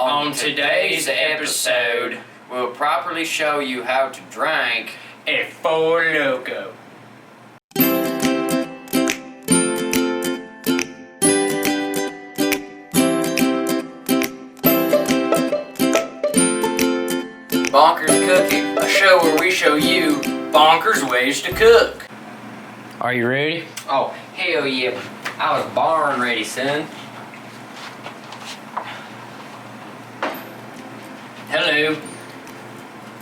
On today's episode, we'll properly show you how to drink a Four Loko. Bonkers Cooking, a show where we show you bonkers ways to cook. Are you ready? Oh, hell yeah. I was born ready, son. Hello.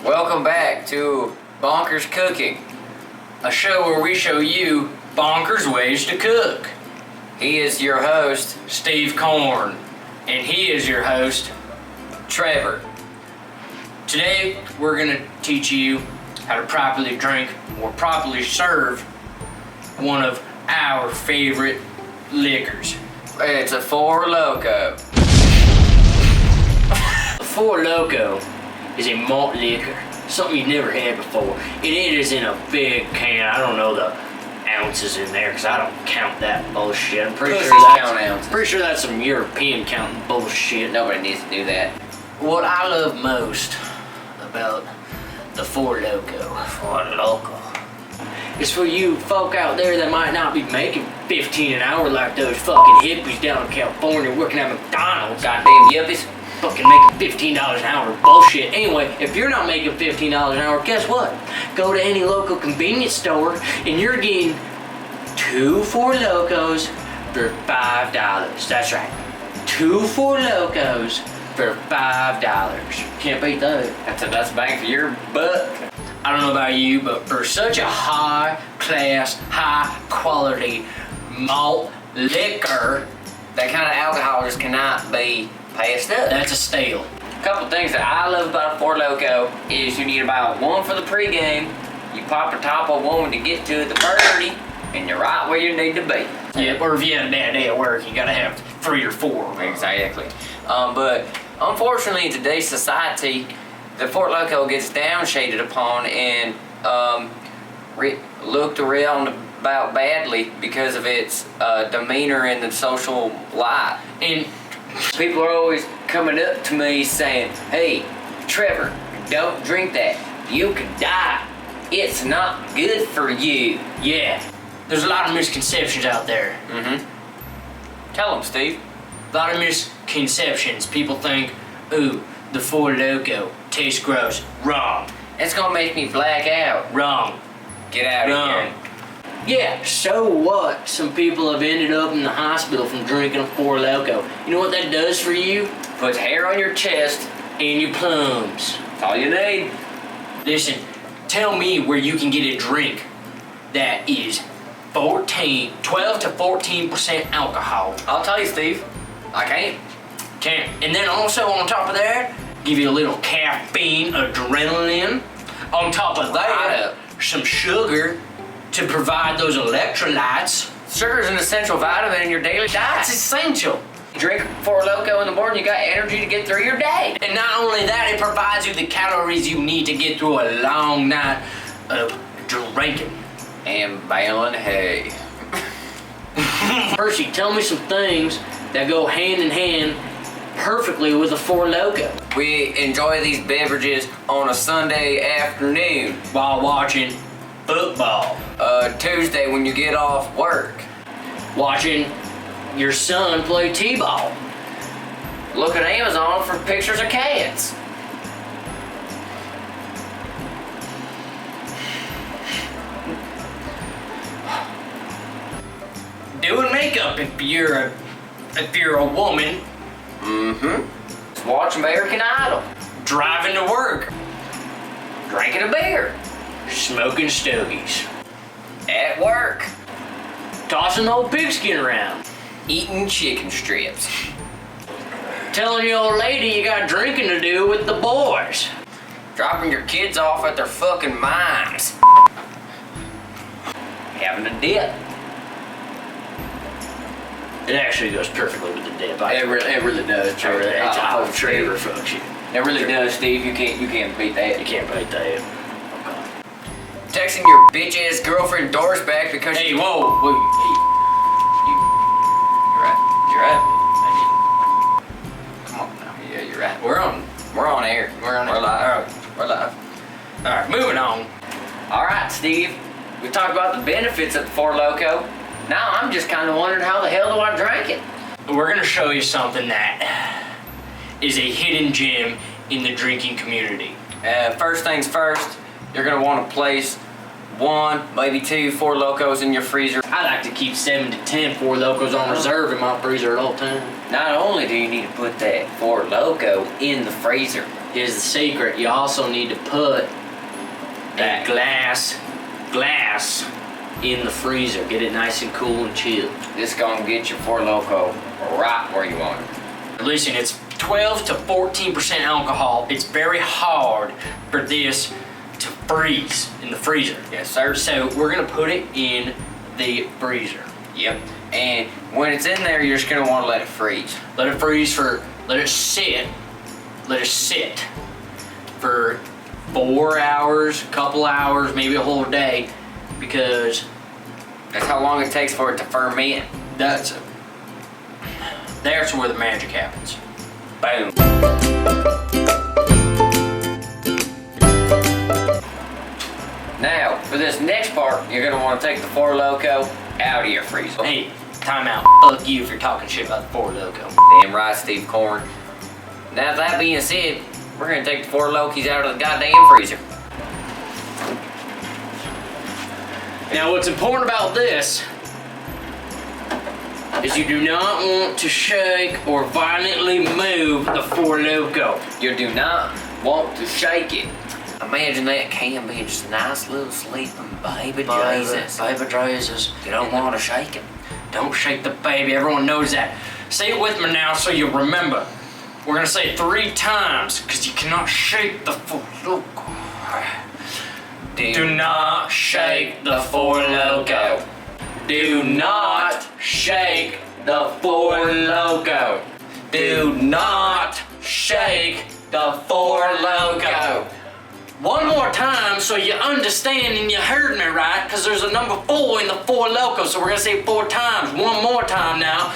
Welcome back to Bonkers Cooking, a show where we show you bonkers ways to cook. He is your host, Steve Korn, and he is your host, Trevor. Today, we're gonna teach you how to properly drink or properly serve one of our favorite liquors. It's a Four Loko. A Four Loko is a malt liquor, something you've never had before. And it is in a big can. I don't know the ounces in there because I don't count that bullshit. I'm pretty sure that's some European counting bullshit. Nobody needs to do that. What I love most about the Four Loko is for you folk out there that might not be making $15 an hour like those fucking hippies down in California working at McDonald's. Goddamn yippies. Fucking making $15 an hour bullshit. Anyway, if you're not making $15 an hour, guess what? Go to any local convenience store and you're getting 2 Four Lokos for $5. That's right. 2 Four Lokos for $5. Can't beat that. That's bang for your buck. I don't know about you, but for such a high class, high quality malt liquor, that kind of alcohol just cannot be passed up. That's a steal. A couple things that I love about a Four Loko is you need about one for the pregame, you pop a top of one to get to the party, and you're right where you need to be. Yeah, or if you had a bad day at work, you gotta have 3 or 4. Exactly. But unfortunately, in today's society, the Four Loko gets downshaded upon and looked around about badly because of its demeanor in the social light. And people are always coming up to me saying, "Hey, Trevor, don't drink that. You could die. It's not good for you." Yeah, there's a lot of misconceptions out there. Tell them, Steve. A lot of misconceptions. People think, ooh, the Four Loko tastes gross. Wrong. It's gonna make me black out. Wrong. Get out of here. Yeah, so what? Some people have ended up in the hospital from drinking a Four Loko. You know what that does for you? Puts hair on your chest and your plums. That's all you need. Listen, tell me where you can get a drink that is 12 to 14% alcohol. I'll tell you, Steve. I can't. And then also on top of that, give you a little caffeine, adrenaline. On top of that, some sugar to provide those electrolytes. Sugar is an essential vitamin in your daily diet. It's essential. You drink Four Loko in the morning, you got energy to get through your day. And not only that, it provides you the calories you need to get through a long night of drinking. And baling hay. Percy, tell me some things that go hand in hand perfectly with a Four Loko. We enjoy these beverages on a Sunday afternoon while watching football. Tuesday when you get off work. Watching your son play t-ball. Look at Amazon for pictures of cats. Doing makeup if you're a woman. Watch American Idol. Driving to work. Drinking a beer. Smoking stogies. At work. Tossing the old pigskin around. Eating chicken strips. Telling your old lady you got drinking to do with the boys. Dropping your kids off at their fucking minds. Having a dip. It actually goes perfectly with the dip. It really does. Trevor, Trevor fucks you. It really does, Steve. You can't beat that. You can't beat that. Texting your bitch ass girlfriend Doris back because hey, whoa, hey. You're right. Come on now. Yeah, you're it, right? We're on. We're on air. We're live. Alright. We're live. Alright, moving on. Alright, Steve. We talked about the benefits of the Four Loko. Now I'm just kind of wondering how the hell do I drink it? We're gonna show you something that is a hidden gem in the drinking community. First things first, you're gonna want to place 1, maybe 2 Four Lokos in your freezer. I like to keep 7 to 10 Four Lokos on reserve in my freezer at all times. Not only do you need to put that Four Loko in the freezer, Here's the secret. You also need to put that glass in the freezer. Get it nice and cool and chill. this gonna get your Four Loko right where you want it. Listen, it's 12 to 14% alcohol. It's very hard for this to freeze in the freezer. Yes, sir. So we're gonna put it in the freezer. Yep. And when it's in there, you're just gonna want to let it freeze. Let it sit for 4 hours, couple hours, maybe a whole day, because That's how long it takes for it to ferment. that's where the magic happens. Boom. Now, for this next part, you're gonna want to take the Four Loko out of your freezer. Hey, time out. Fuck you if you're talking shit about the Four Loko. Damn right, Steve Corn. Now, that being said, we're gonna take the Four Lokis out of the goddamn freezer. Now, what's important about this is you do not want to shake or violently move the Four Loko. You do not want to shake it. Imagine that can be just a nice little sleeping baby Jesus. Baby Jesus. You don't want to shake it. Don't shake the baby. Everyone knows that. Say it with me now so you remember. We're gonna say it 3 times because you cannot shake the Four Loko. Do not shake the Four Loko. Do not shake the Four Loko. Do not shake the Four Loko. One more time so you understand and you heard me right, because there's a number 4 in the Four Loko, so we're gonna say it 4 times. One more time now.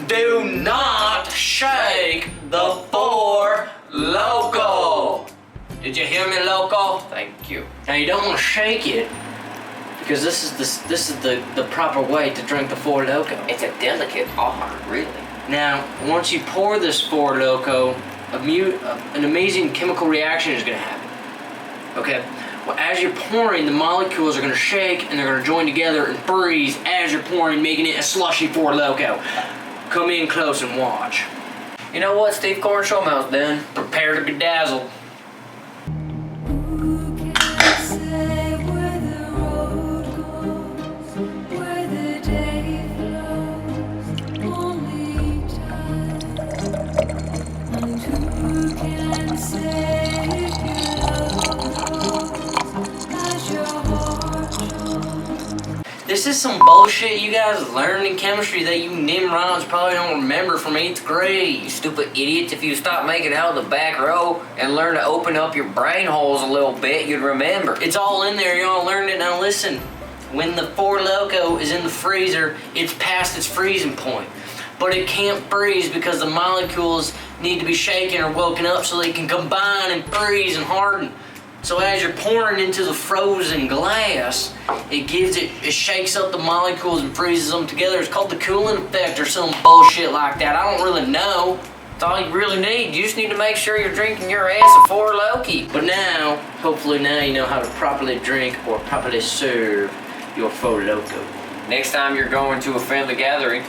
Do not shake the Four Loko. Did you hear me, Loko? Thank you. Now you don't want to shake it, because this is the proper way to drink the Four Loko. It's a delicate art, really. Now, once you pour this Four Loko, an amazing chemical reaction is going to happen. Okay? Well, as you're pouring, the molecules are going to shake and they're going to join together and freeze as you're pouring, making it a slushy Four Loko. Come in close and watch. You know what, Steve Corn? Show 'em how it's done. Prepare to be dazzled. This is some bullshit you guys learned in chemistry that you Nimrods probably don't remember from 8th grade. You stupid idiots, if you stop making out in the back row and learn to open up your brain holes a little bit, you'd remember. It's all in there, y'all learned it. Now listen, when the Four Loko is in the freezer, it's past its freezing point. But it can't freeze because the molecules need to be shaken or woken up so they can combine and freeze and harden. So as you're pouring into the frozen glass, it shakes up the molecules and freezes them together. It's called the cooling effect or some bullshit like that. I don't really know. That's all you really need. You just need to make sure you're drinking your ass a Four Loki. But now, hopefully now you know how to properly drink or properly serve your Four Loko. Next time you're going to a family gathering,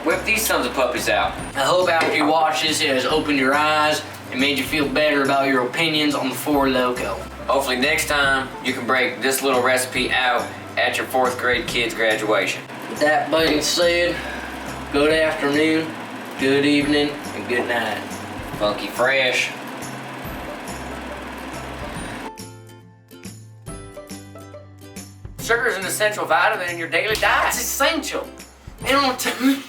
whip these sons of puppies out. I hope after you watch this, it has opened your eyes and made you feel better about your opinions on the Four Loko. Hopefully next time you can break this little recipe out at your 4th grade kid's graduation. With that being said, good afternoon, good evening, and good night. Funky fresh. Sugar is an essential vitamin in your daily diet. It's essential. You know what I mean?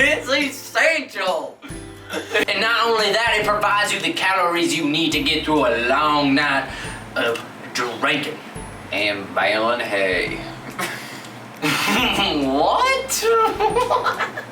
It's essential. And not only that, it provides you the calories you need to get through a long night of drinking. And baling hay. What? What?